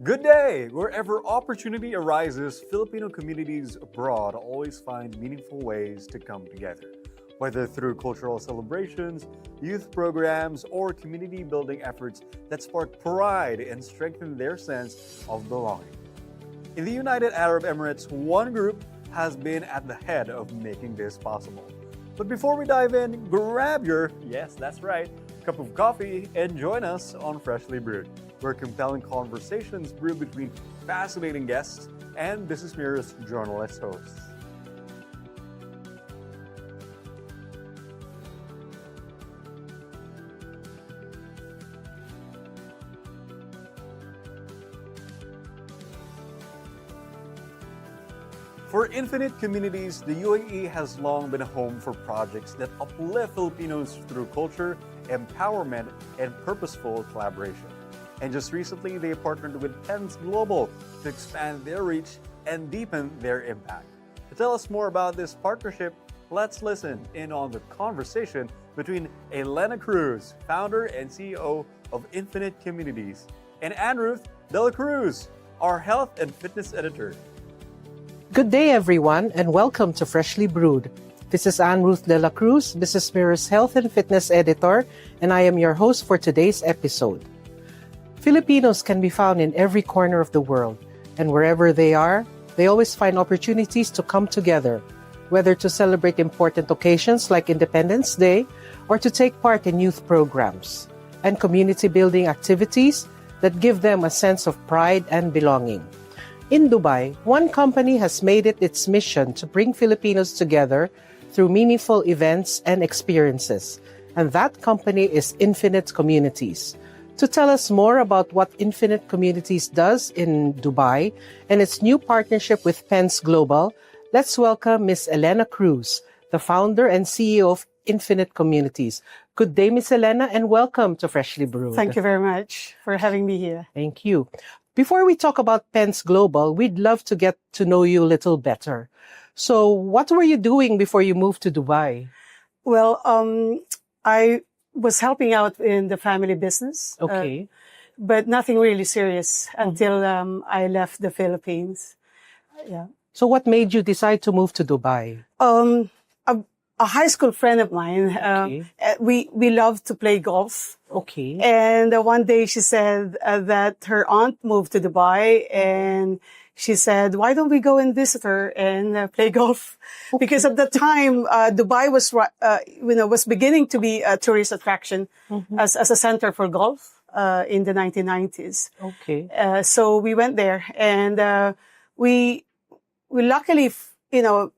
Good day! Wherever opportunity arises, Filipino communities abroad always find meaningful ways to come together. Whether through cultural celebrations, youth programs, or community building efforts that spark pride and strengthen their sense of belonging. In the United Arab Emirates, one group has been at the head of making this possible. But before we dive in, grab your, yes, that's right, cup of coffee and join us on Freshly Brewed, where compelling conversations brew between fascinating guests and BusinessMirror's journalist hosts. For Infinite Communities, the UAE has long been a home for projects that uplift Filipinos through culture, empowerment, and purposeful collaboration. And just recently, they partnered with Penz Global to expand their reach and deepen their impact. To tell us more about this partnership, let's listen in on the conversation between Elena Cruz, founder and CEO of Infinite Communities, and Anne Ruth Dela Cruz, our health and fitness editor. Good day, everyone, and welcome to Freshly Brewed. This is Anne Ruth Dela Cruz, BusinessMirror's health and fitness editor, and I am your host for today's episode. Filipinos can be found in every corner of the world, and wherever they are, they always find opportunities to come together, whether to celebrate important occasions like Independence Day or to take part in youth programs and community building activities that give them a sense of pride and belonging. In Dubai, one company has made it its mission to bring Filipinos together through meaningful events and experiences, and that company is Infinite Communities. To tell us more about what Infinite Communities does in Dubai and its new partnership with Penz Global, let's welcome Ms. Elena Cruz, the founder and CEO of Infinite Communities. Good day, Ms. Elena, and welcome to Freshly Brewed. Thank you very much for having me here. Thank you. Before we talk about Penz Global, we'd love to get to know you a little better. So what were you doing before you moved to Dubai? Well, I was helping out in the family business. Okay. But nothing really serious until I left the Philippines. Yeah. So what made you decide to move to Dubai? A high school friend of mine, Okay. we love to play golf. Okay. And one day she said that her aunt moved to Dubai, and she said, why don't we go and visit her and play golf? Okay. Because at the time, Dubai was beginning to be a tourist attraction as a center for golf in the 1990s. Okay. So we went there, and we luckily,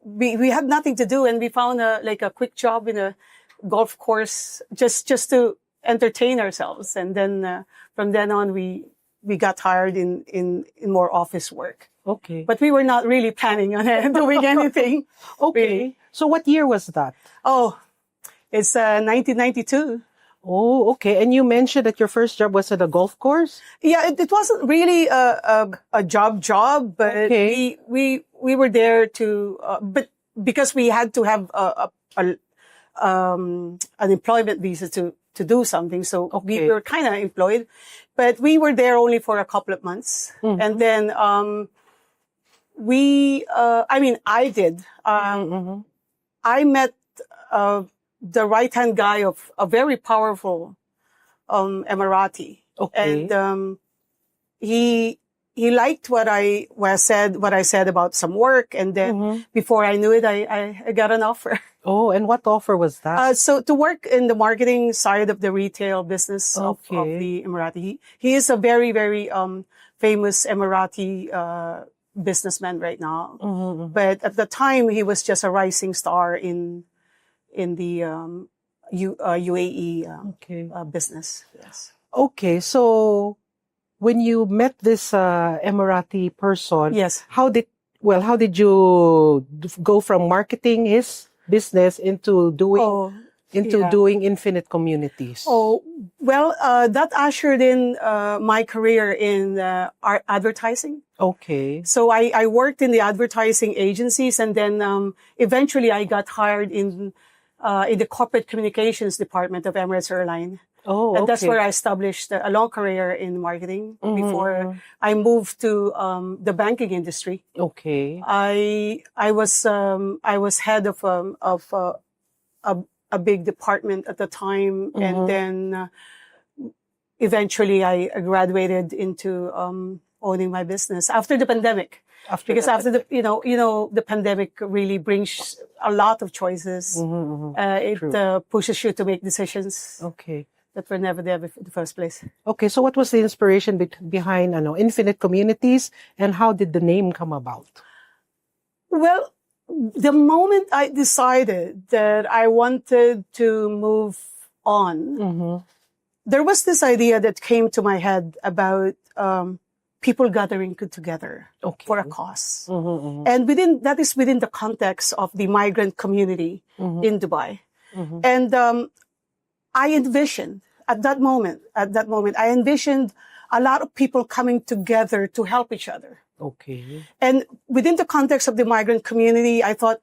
we had nothing to do, and we found a quick job in a golf course just to entertain ourselves. And then from then on, we got hired in more office work. Okay. But we were not really planning on doing anything. Okay. Really. So what year was that? Oh, it's 1992. Oh, okay. And you mentioned that your first job was at a golf course? Yeah, it wasn't really a job, but Okay. we were there to, but because we had to have an employment visa to do something, so Okay. we were kind of employed, but we were there only for a couple of months, and then I did. I met the right-hand guy of a very powerful Emirati. Okay. And he liked what I said about some work, and then before I knew it, I got an offer. Oh, and what offer was that? So to work in the marketing side of the retail business of Okay. the Emirati. He is a very, very famous Emirati businessman right now. But at the time, he was just a rising star in the UAE Okay. business. Yes. Okay. So when you met this Emirati person, Yes. how did you go from marketing his business into doing yeah. doing Infinite Communities? Oh, well, that ushered in my career in art advertising. Okay. So I worked in the advertising agencies, and then eventually I got hired in the corporate communications department of Emirates Airline. Oh, And that's okay. where I established a long career in marketing before I moved to the banking industry. Okay. I was head of a big department at the time, and then eventually I graduated into owning my business after the pandemic. After the pandemic really brings a lot of choices. It pushes you to make decisions Okay. that were never there in the first place. Okay, so what was the inspiration behind Infinite Communities, and how did the name come about? Well, the moment I decided that I wanted to move on, there was this idea that came to my head about people gathering together for a cause. And that is within the context of the migrant community in Dubai. And I envisioned at that moment, I envisioned a lot of people coming together to help each other. Okay. And within the context of the migrant community, I thought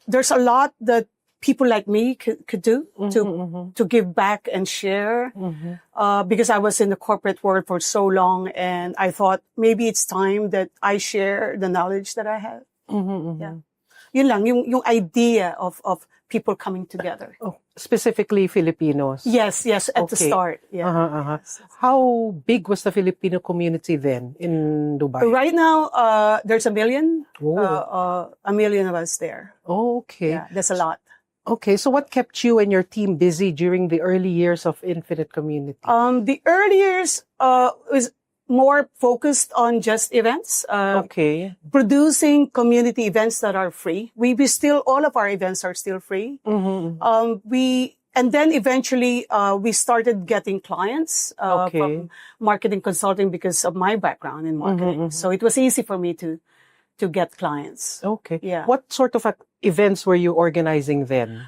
there's a lot that people like me could do to give back and share. Because I was in the corporate world for so long, and I thought maybe it's time that I share the knowledge that I have. Yeah. Yun lang, yung idea of people coming together. Oh, specifically Filipinos. Yes, at the start. Yeah. How big was the Filipino community then in Dubai? Right now, there's 1 million. 1 million of us there. Okay. Yeah, that's a lot. Okay, so what kept you and your team busy during the early years of Infinite Community? The early years was more focused on just events. Producing community events that are free. We still, all of our events are still free. And then eventually, we started getting clients, from marketing consulting because of my background in marketing. So it was easy for me to get clients. Okay. Yeah. What sort of events were you organizing then?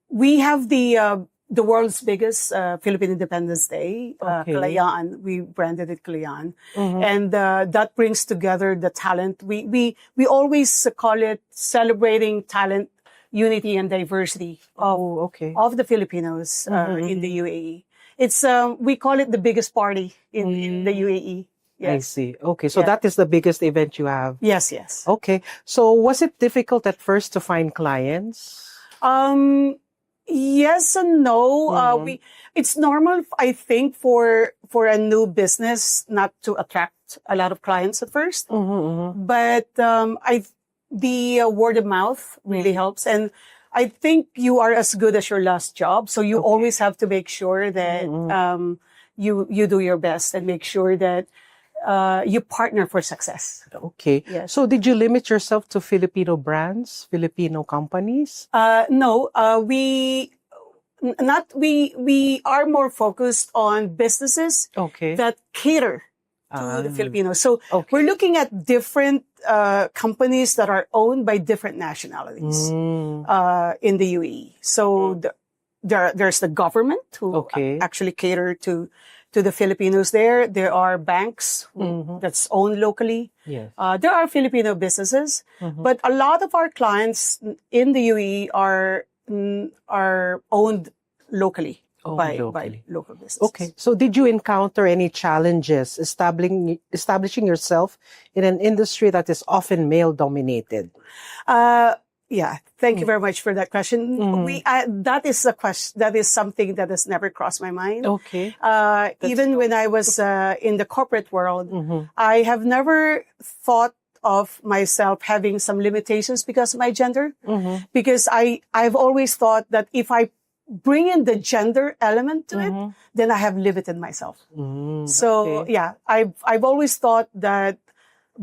We have the world's biggest Philippine Independence Day, Kalayaan. We branded it Kalayaan. And that brings together the talent. We always call it celebrating talent, unity, and diversity of the Filipinos in the UAE. It's we call it the biggest party in the UAE. Yes. I see. Okay, so that is the biggest event you have. Yes. Okay, so was it difficult at first to find clients? Yes and no. It's normal, I think, for a new business not to attract a lot of clients at first. But the word of mouth really helps, and I think you are as good as your last job. So you always have to make sure that you do your best and make sure that you partner for success. Okay. Yes. So did you limit yourself to Filipino brands, Filipino companies? No, we are more focused on businesses that cater to the Filipinos. So we're looking at different companies that are owned by different nationalities in the UAE. So there's the government who actually cater to the Filipinos there. There are banks that's owned locally. Yes. There are Filipino businesses, but a lot of our clients in the UAE are owned locally by local businesses. Okay. So did you encounter any challenges establishing yourself in an industry that is often male dominated? Yeah. Thank you very much for that question. That is a question. That is something that has never crossed my mind. Okay. Even when I was in the corporate world, I have never thought of myself having some limitations because of my gender. Because I've always thought that if I bring in the gender element to it, then I have limited myself. I've always thought that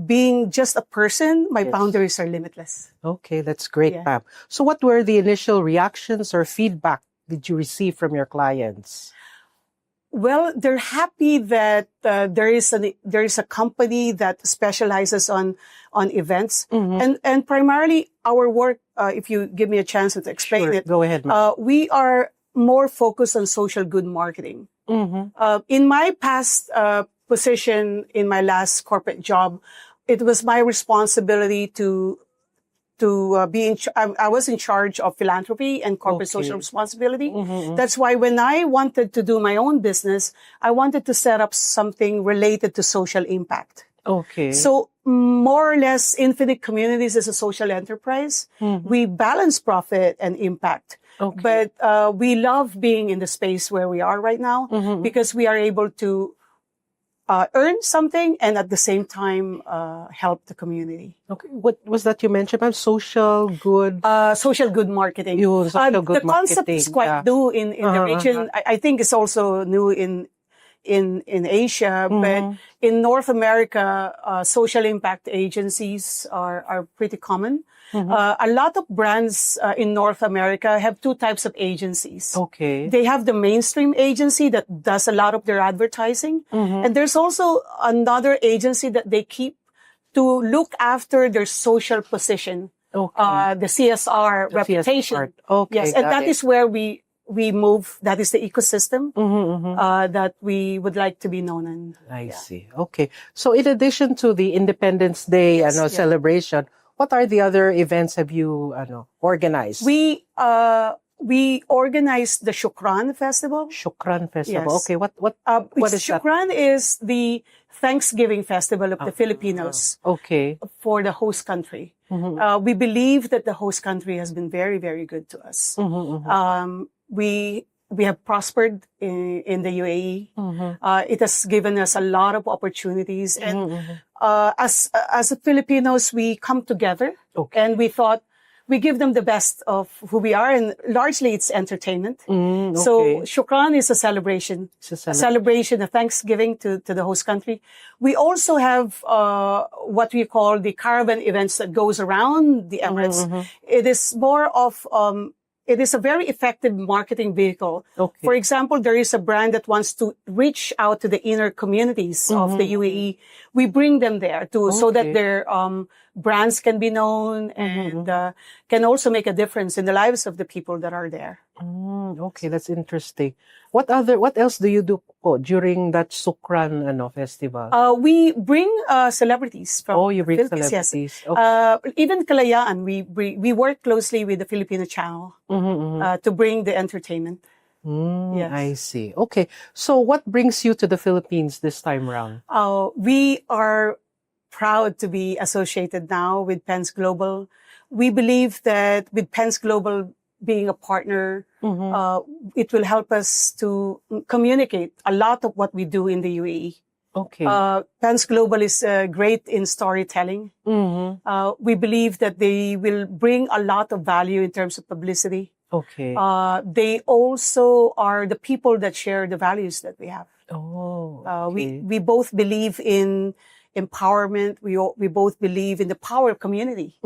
being just a person, my boundaries are limitless. Okay, that's great, Pam. So what were the initial reactions or feedback did you receive from your clients? Well, they're happy that there is a company that specializes on events, and primarily our work. If you give me a chance to explain it, go ahead, ma'am. We are more focused on social good marketing. In my past position in my last corporate job, it was my responsibility to be I was in charge of philanthropy and corporate social responsibility. Mm-hmm. That's why when I wanted to do my own business, I wanted to set up something related to social impact. Okay. So more or less, Infinite Communities is a social enterprise. Mm-hmm. We balance profit and impact. Okay. But we love being in the space where we are right now Mm-hmm. because we are able to earn something and at the same time help the community. Okay. What was that you mentioned about social good? Social good marketing. Social good the concept marketing. is quite new in the region. I think it's also new in Asia, but in North America, social impact agencies are pretty common. A lot of brands in North America have two types of agencies. Okay. They have the mainstream agency that does a lot of their advertising. And there's also another agency that they keep to look after their social position. Okay. The CSR The reputation. CSR. Okay. Yes. And got that it. is where we move. That is the ecosystem Mm-hmm. that we would like to be known in. I see. Okay. So in addition to the Independence Day celebration, what are the other events have you organized? We organized the Shukran Festival. Shukran Festival. Yes. Okay. What is that? Shukran is the Thanksgiving festival of the Filipinos Okay. for the host country. We believe that the host country has been very, very good to us. We have prospered in the UAE. It has given us a lot of opportunities. And as Filipinos, we come together and we thought we give them the best of who we are. And largely it's entertainment. So Shukran is a celebration. It's A celebration of Thanksgiving to the host country. We also have what we call the caravan events that goes around the Emirates. It is more of it is a very effective marketing vehicle. Okay. For example, there is a brand that wants to reach out to the inner communities of the UAE. We bring them there so that their brands can be known and can also make a difference in the lives of the people that are there. Okay, that's interesting. What else do you do during that Sukran festival? We bring celebrities from you bring Philippines, celebrities. yes. Okay. Even Kalayaan, we work closely with the Filipino channel to bring the entertainment. Yes. I see. Okay. So what brings you to the Philippines this time around? We are proud to be associated now with Penz Global. We believe that with Penz Global being a partner, it will help us to communicate a lot of what we do in the UAE. Okay. Penz Global is great in storytelling. We believe that they will bring a lot of value in terms of publicity. Okay. They also are the people that share the values that we have. We both believe in empowerment. We both believe in the power of community.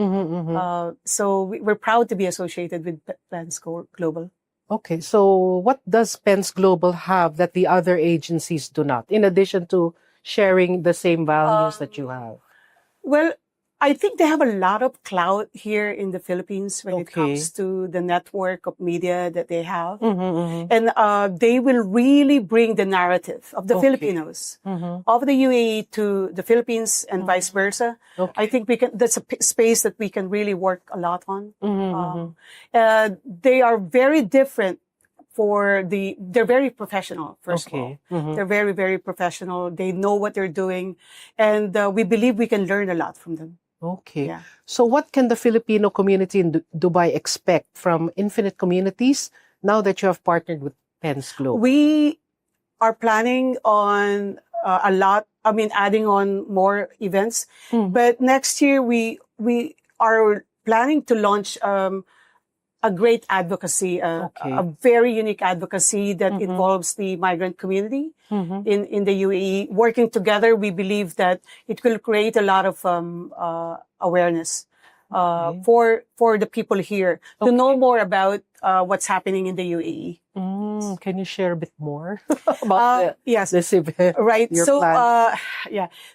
So we're proud to be associated with Penz Global. Okay. So what does Penz Global have that the other agencies do not, in addition to sharing the same values that you have? Well, I think they have a lot of clout here in the Philippines when it comes to the network of media that they have. And they will really bring the narrative of the Filipinos, of the UAE to the Philippines and vice versa. I think that's a space that we can really work a lot on. They are very different they're very professional, first of all. They're very, very professional. They know what they're doing. And we believe we can learn a lot from them. Okay. Yeah. So what can the Filipino community in Dubai expect from Infinite Communities now that you have partnered with Penz Global? We are planning on adding on more events. But next year, we are planning to launch a great advocacy, a very unique advocacy that involves the migrant community in the UAE. Working together, we believe that it will create a lot of awareness for the people here to know more about what's happening in the UAE. Can you share a bit more about this event? Right. So,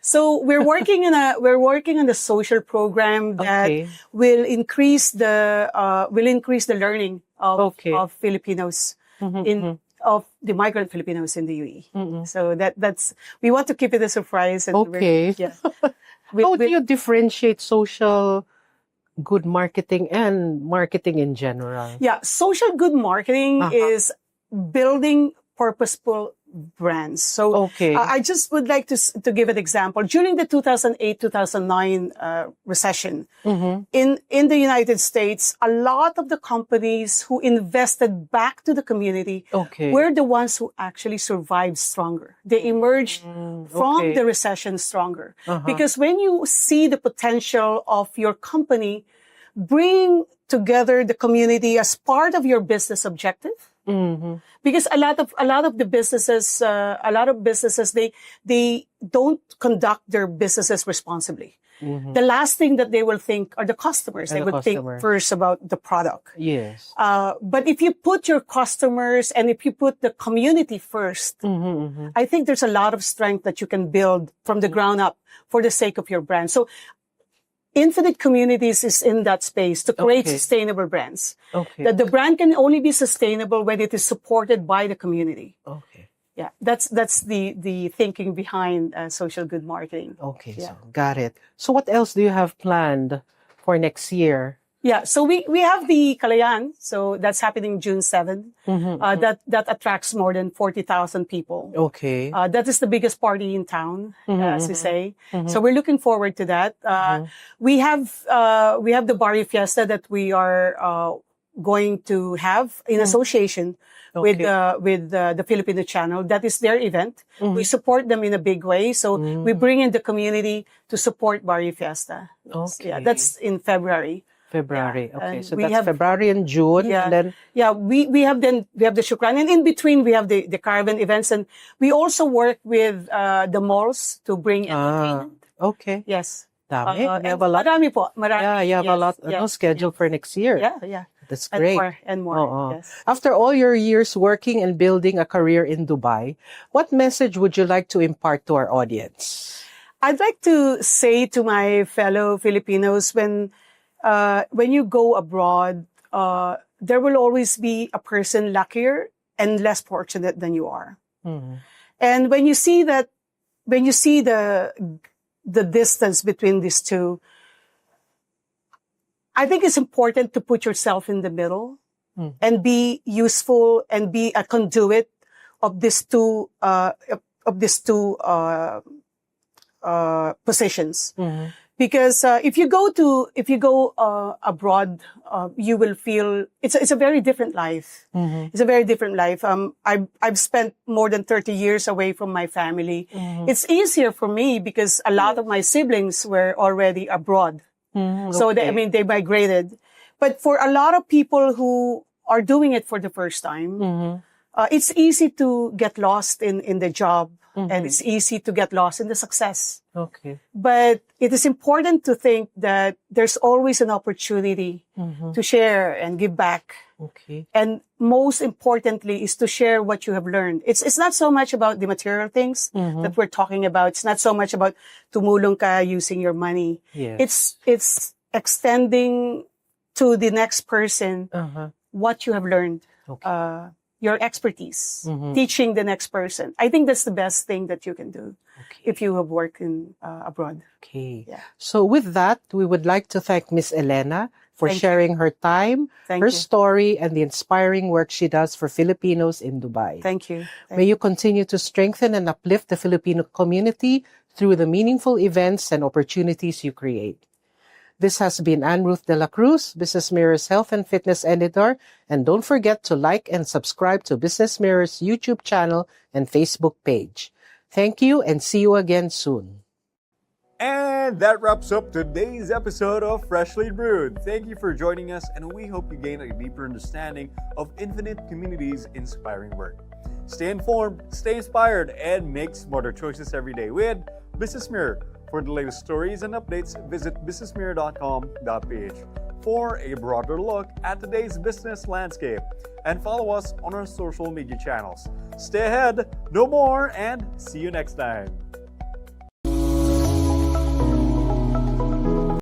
So we're working on a social program that will increase the learning of Filipinos of the migrant Filipinos in the UAE. So that's we want to keep it a surprise. And How do you differentiate social good marketing and marketing in general? Yeah, social good marketing Uh-huh. is building purposeful brands. So Okay. I just would like to give an example. During the 2008-2009 recession, Mm-hmm. in the United States, a lot of the companies who invested back to the community Okay. were the ones who actually survived stronger. They emerged from okay. the recession stronger. Uh-huh. Because when you see the potential of your company, bring together the community as part of your business objective. Mm-hmm. Because a lot of businesses, they don't conduct their businesses responsibly. Mm-hmm. The last thing that they will think are the customers. And they the would customer. think first about the product. Yes. But if you put your customers and if you put the community first, Mm-hmm. Mm-hmm. I think there's a lot of strength that you can build from the ground up for the sake of your brand. So Infinite Communities is in that space to create Okay. sustainable brands. Okay. That the brand can only be sustainable when it is supported by the community. Okay. Yeah, that's the thinking behind social good marketing. Okay. Yeah. So got it. So what else do you have planned for next year? Yeah, so we have the Kalayan, so that's happening June 7th. Mm-hmm. That attracts more than 40,000 people. Okay. That is the biggest party in town, as we say. Mhm. So we're looking forward to that. We have the Barrio Fiesta that we are going to have in association with the Filipino channel. That is their event. We support them in a big way. So we bring in the community to support Barrio Fiesta. Okay. Yeah, that's in February. February. Yeah, Okay. and So we that's have- February and June. Yeah. And then Yeah, we have the Shukran, and in between we have the caravan events, and we also work with the malls to bring entertainment. okay. Yes. Dami. You And have a lot. Marami po. Marami. Yeah, you have a lot scheduled for next year. Yeah. That's And great. more. And more. Oo. Yes. After all your years working and building a career in Dubai, what message would you like to impart to our audience? I'd like to say to my fellow Filipinos, when you go abroad, there will always be a person luckier and less fortunate than you are. Mhm. And when you see the distance between these two, I think it's important to put yourself in the middle and be useful and be a conduit of these two positions. Mhm. Because if you go abroad, you will feel it's a very different life. Mhm. It's a very different life. I've spent more than 30 years away from my family. It's easier for me because a lot of my siblings were already abroad. So they migrated. But for a lot of people who are doing it for the first time, it's easy to get lost in the job, and it's easy to get lost in the success. Okay. But it is important to think that there's always an opportunity to share and give back. Okay. And most importantly is to share what you have learned. It's not so much about the material things that we're talking about. It's not so much about tumulong ka using your money. Yes. It's extending to the next person what you have learned. Okay. Your expertise, teaching the next person. I think that's the best thing that you can do if you have worked in abroad. Okay. Yeah. So with that, we would like to thank Miss Elena for Thank sharing her time, Thank her you. story, and the inspiring work she does for Filipinos in Dubai. Thank you. May you continue to strengthen and uplift the Filipino community through the meaningful events and opportunities you create. This has been Anne Ruth Dela Cruz, Business Mirror's Health and Fitness Editor, and don't forget to like and subscribe to Business Mirror's YouTube channel and Facebook page. Thank you and see you again soon. And that wraps up today's episode of Freshly Brewed. Thank you for joining us, and we hope you gain a deeper understanding of Infinite Community's inspiring work. Stay informed, stay inspired, and make smarter choices every day with Business Mirror. For the latest stories and updates, visit businessmirror.com.ph for a broader look at today's business landscape. And follow us on our social media channels. Stay ahead, know more, and see you next time.